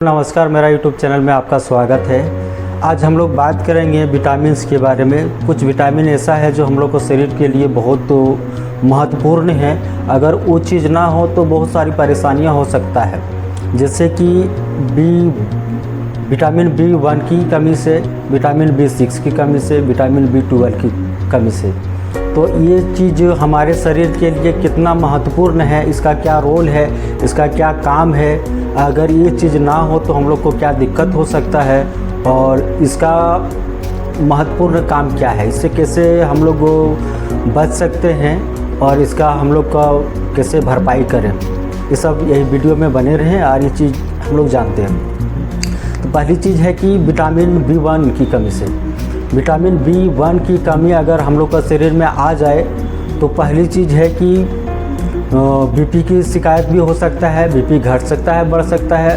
नमस्कार, मेरा YouTube channel में आपका स्वागत है। आज हम लोग बात करेंगे विटामिन्स के बारे में। कुछ विटामिन ऐसा है जो हम लोग को शरीर के लिए बहुत महत्वपूर्ण है। अगर वो चीज़ ना हो तो बहुत सारी परेशानियां हो सकता है, जैसे कि विटामिन B1 की कमी से, विटामिन B6 की कमी से, विटामिन B12 की कमी से। तो ये चीज़ हमारे शरीर के लिए कितना महत्वपूर्ण है, इसका क्या रोल है, इसका क्या काम है, अगर ये चीज़ ना हो तो हम लोग को क्या दिक्कत हो सकता है और इसका महत्वपूर्ण काम क्या है, इससे कैसे हम लोग बच सकते हैं और इसका हम लोग का कैसे भरपाई करें, ये सब यही वीडियो में बने रहें और ये चीज़ हम लोग जानते हैं। तो पहली चीज़ है कि विटामिन B1 की कमी से। विटामिन B1 की कमी अगर हम लोग का शरीर में आ जाए तो पहली चीज़ है कि बीपी की शिकायत भी हो सकता है, बीपी घट सकता है, बढ़ सकता है,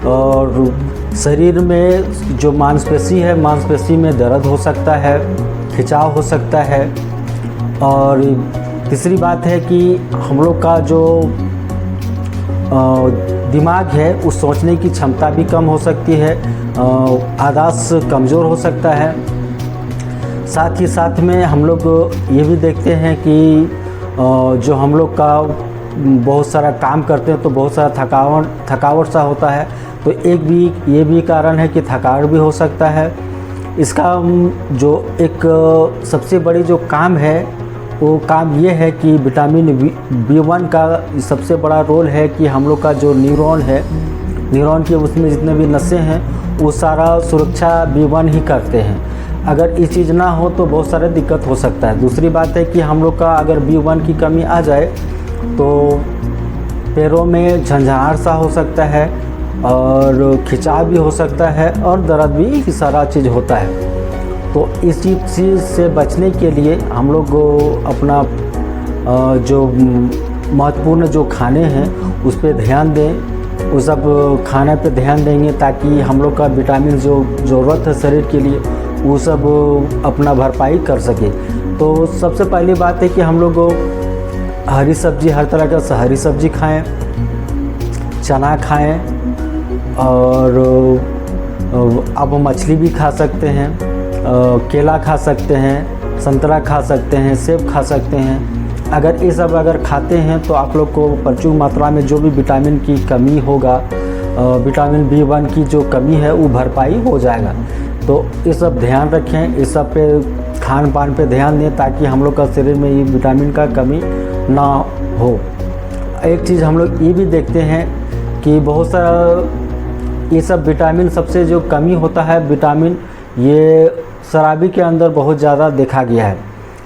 और शरीर में जो मांसपेशी है, मांसपेशी में दर्द हो सकता है, खिंचाव हो सकता है। और तीसरी बात है कि हम लोग का जो दिमाग है उस सोचने की क्षमता भी कम हो सकती है, याददाश्त कमज़ोर हो सकता है। साथ ही साथ में हम लोग ये भी देखते हैं कि जो हम लोग का बहुत सारा काम करते हैं तो बहुत सारा थकावट सा होता है, तो ये भी कारण है कि थकावट भी हो सकता है। इसका जो एक सबसे बड़ी जो काम है वो काम ये है कि विटामिन B1 का सबसे बड़ा रोल है कि हम लोग का जो न्यूरॉन है, न्यूरॉन के उसमें जितने भी नसें हैं वो सारा सुरक्षा B1 ही करते हैं। अगर ये चीज़ ना हो तो बहुत सारे दिक्कत हो सकता है। दूसरी बात है कि हम लोग का अगर B1 की कमी आ जाए तो पैरों में झंझार सा हो सकता है और खिंचाव भी हो सकता है और दर्द भी सारा चीज़ होता है। तो इस चीज़ से बचने के लिए हम लोग अपना जो महत्वपूर्ण जो खाने हैं उस पर ध्यान दें, उस सब खाने पे ध्यान देंगे ताकि हम लोग का विटामिन जो ज़रूरत है शरीर के लिए वो सब अपना भरपाई कर सके। तो सबसे पहली बात है कि हम लोग हरी सब्जी, हर तरह का हरी सब्जी खाएं, चना खाएं, और अब मछली भी खा सकते हैं, केला खा सकते हैं, संतरा खा सकते हैं, सेब खा सकते हैं। अगर ये सब अगर खाते हैं तो आप लोग को प्रचुर मात्रा में जो भी विटामिन की कमी होगा, विटामिन B1 की जो कमी है वो भरपाई हो जाएगा। तो ये सब ध्यान रखें, इस सब पे खान पान पे ध्यान दें ताकि हम लोग का शरीर में ये विटामिन का कमी ना हो। एक चीज़ हम लोग ये भी देखते हैं कि बहुत सारा ये सब विटामिन सबसे जो कमी होता है विटामिन, ये शराबी के अंदर बहुत ज़्यादा देखा गया है।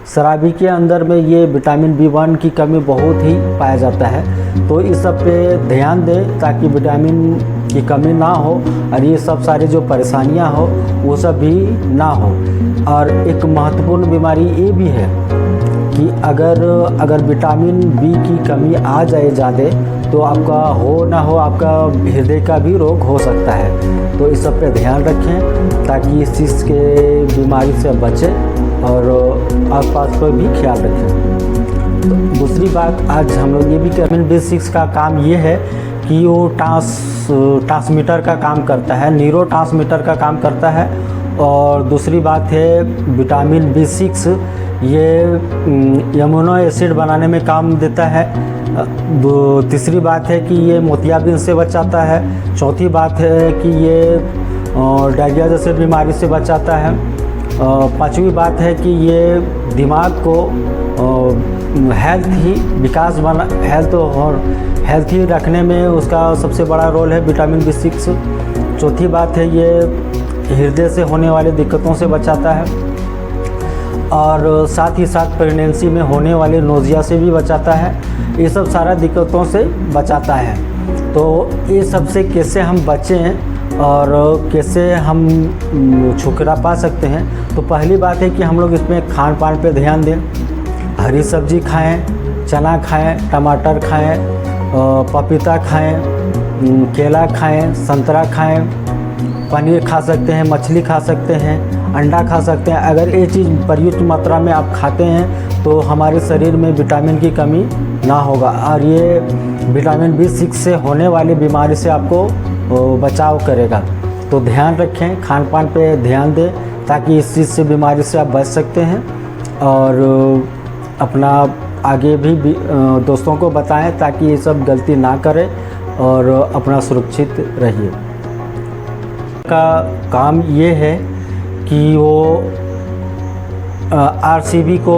शराबी के अंदर में ये विटामिन B1 की कमी बहुत ही पाया जाता है। तो इस सब पे ध्यान दें ताकि विटामिन की कमी ना हो और ये सब सारी जो परेशानियां हो वो सब भी ना हो। और एक महत्वपूर्ण बीमारी ये भी है कि अगर विटामिन B की कमी आ जाए ज़्यादा तो आपका हो ना हो आपका हृदय का भी रोग हो सकता है। तो इस सब पे ध्यान रखें ताकि इस चीज़ के बीमारी से बचें और आसपास को भी ख्याल रखें। तो दूसरी बात आज हम लोग ये भी विटामिन B6 का काम ये है कि वो ट्रांसमीटर का काम करता है, न्यूरो ट्रांसमीटर का काम करता है। और दूसरी बात है विटामिन B6 ये अमीनो एसिड बनाने में काम देता है। तीसरी बात है कि ये मोतियाबिंद से बचाता है। चौथी बात है कि ये डायरिया जैसे बीमारी से बचाता है। पांचवी बात है कि ये दिमाग को हेल्थी रखने में उसका सबसे बड़ा रोल है विटामिन B6। चौथी बात है ये हृदय से होने वाली दिक्कतों से बचाता है और साथ ही साथ प्रेगनेंसी में होने वाले नोजिया से भी बचाता है। ये सब सारा दिक्कतों से बचाता है। तो ये सबसे कैसे हम बचें और कैसे हम छुटकारा पा सकते हैं, तो पहली बात है कि हम लोग इसमें खान पान पे ध्यान दें। हरी सब्जी खाएं, चना खाएं, टमाटर खाएं, पपीता खाएं, केला खाएं, संतरा खाएं, पनीर खा सकते हैं, मछली खा सकते हैं, अंडा खा सकते हैं। अगर ये चीज़ पर्याप्त मात्रा में आप खाते हैं तो हमारे शरीर में विटामिन की कमी ना होगा और ये विटामिन B6 से होने वाली बीमारी से आपको बचाव करेगा। तो ध्यान रखें, खान पान पे ध्यान दें ताकि इस चीज़ से बीमारी से आप बच सकते हैं और अपना आगे भी दोस्तों को बताएं ताकि ये सब गलती ना करें और अपना सुरक्षित रहिए। का काम ये है कि वो RCB को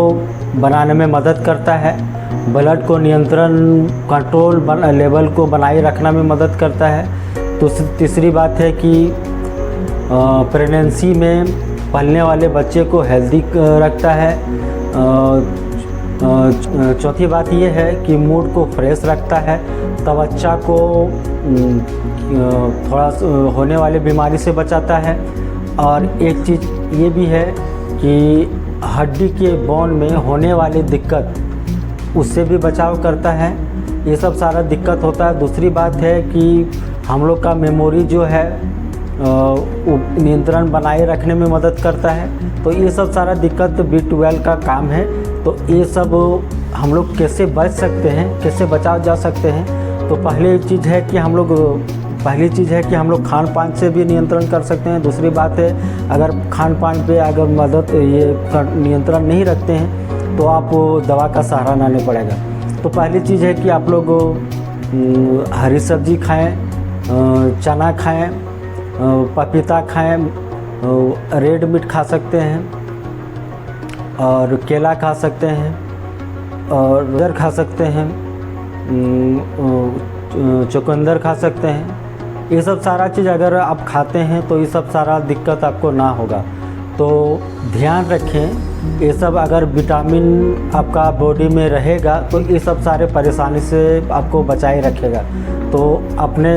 बनाने में मदद करता है, ब्लड को नियंत्रण कंट्रोल लेवल को बनाए रखने में मदद करता है। तो तीसरी बात है कि प्रेगनेंसी में पलने वाले बच्चे को हेल्दी रखता है। चौथी बात ये है कि मूड को फ्रेश रखता है, त्वचा को थोड़ा होने वाली बीमारी से बचाता है। और एक चीज़ ये भी है कि हड्डी के बोन में होने वाली दिक्कत उससे भी बचाव करता है। ये सब सारा दिक्कत होता है। दूसरी बात है कि हम लोग का मेमोरी जो है नियंत्रण बनाए रखने में मदद करता है। तो ये सब सारा दिक्कत B12 का काम है। तो ये सब हम लोग कैसे बच सकते हैं, कैसे बचा जा सकते हैं। तो पहली चीज़ है कि हम लोग खान पान से भी नियंत्रण कर सकते हैं। दूसरी बात है, अगर खान पान पे अगर नियंत्रण नहीं रखते हैं तो आप दवा का सहारा लेना पड़ेगा। तो पहली चीज़ है कि आप लोग हरी सब्जी खाएं, चना खाएं, पपीता खाएं, रेड मीट खा सकते हैं और केला खा सकते हैं और गाजर खा सकते हैं, चुकंदर खा सकते हैं। ये सब सारा चीज़ अगर आप खाते हैं तो ये सब सारा दिक्कत आपको ना होगा। तो ध्यान रखें, ये सब अगर विटामिन आपका बॉडी में रहेगा तो ये सब सारे परेशानी से आपको बचाए रखेगा। तो अपने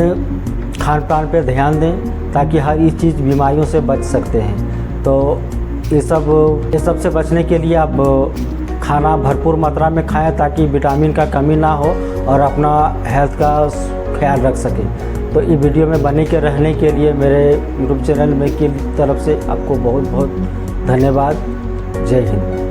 खान पान पे ध्यान दें ताकि हर इस चीज़ बीमारियों से बच सकते हैं। तो ये सब से बचने के लिए आप खाना भरपूर मात्रा में खाएं ताकि विटामिन का कमी ना हो और अपना हेल्थ का ख्याल रख सकें। तो ये वीडियो में बने के रहने के लिए मेरे यूट्यूब चैनल में की तरफ से आपको बहुत बहुत धन्यवाद। जय हिंद।